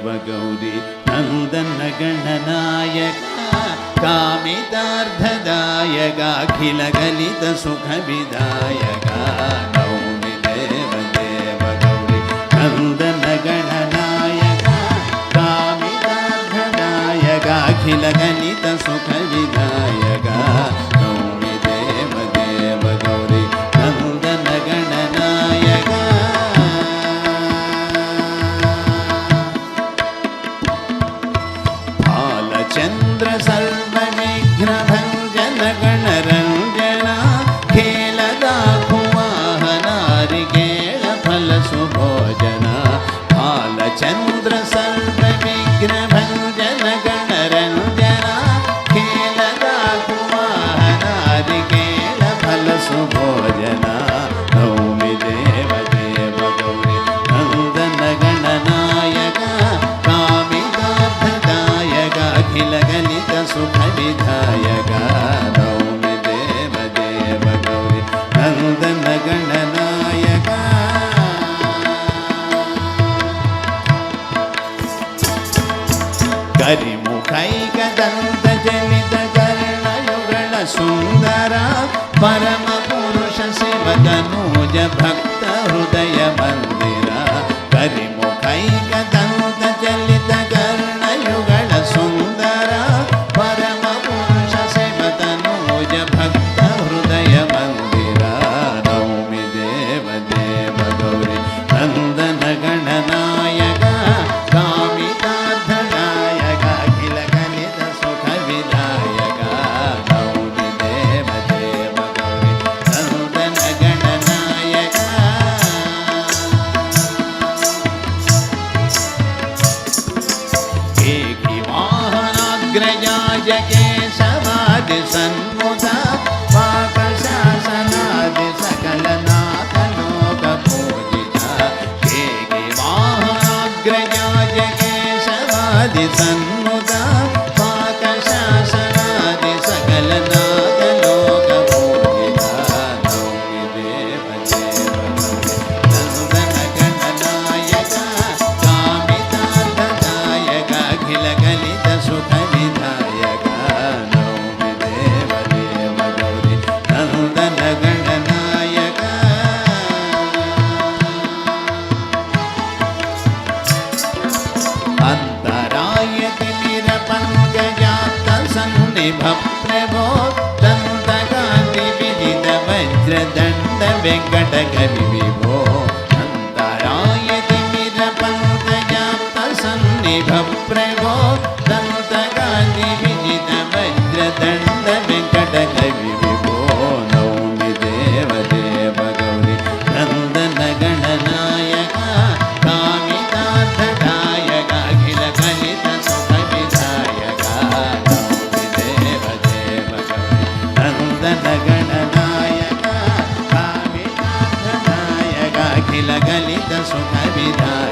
देव गौरी नन्दन गणनायक कामितार्थदायक अखिल गलित सुख विदायक नौमि देव देव गौरी नन्दन गणनायक कामितार्थदायक अखिल गलित सुख विदायक नौमि देव देव गौरी नन्दन गणनायक चंद्र सर्वविघ्नभञ्जन गणरञ्जन खेलदाखुवाहनारिकेळ फलसुभोजन बालचन्द्र सर्वविघ्नभञ्जन गणरञ्जन खेलदाखुवाहनारिकेळ फलसुभोजन नौमि देव देव गौरी नन्दन गणनायक अखिल गलित सुख विधायक नौमि देव देव गौरी नन्दन गणनायक करिमुखैक दन्त जलित कर्णयुगल सुन्दर परम पुरुष शिव तनूज भक्त हृदय मंदिर करिमुखैक दन्त जलित कर्णयुगल सुन्दर परम पुरुष शिव तनूज भक्त हृदय मंदिर नौमि देव देव गौरी नन्दन गणनायक कामितार्थदायक अखिल गलित सुख विदायक नौमि देव देव गौरी नन्दन गणनायक ग्रजाज केशवादि सन्मुख पाकशासनादि सकल नाथ लोक पूजिता वाहनाग्रजाज केशवादि सन्मुख पाकशासनादि सकल नाथ लोक पूजिता नौमि देव देव नन्दन गणनायक कामितार्थदायक अखिल गलित सुख विधायक नौमि देव देव गौरी नन्दन गणनायक अन्तराय तिमिरपङ्कजात सन्निभ प्रभो दन्तकान्ति विजित वज्रदण्ड वेङ्कटकवि विभो अन्तराय तिमिरपङ्कजात सन्निभ प्रभो दन्तकान्ति विजित वज्रदण्ड वेङ्कटकवि विभो नौमि देव देव गौरी नन्दन गणनायक कामितार्थदायक अखिल गलित सुख विधायक नौमि देव देव गौरी नन्दन गणनायक कामितार्थदायक अखिल गलित सुख विधायक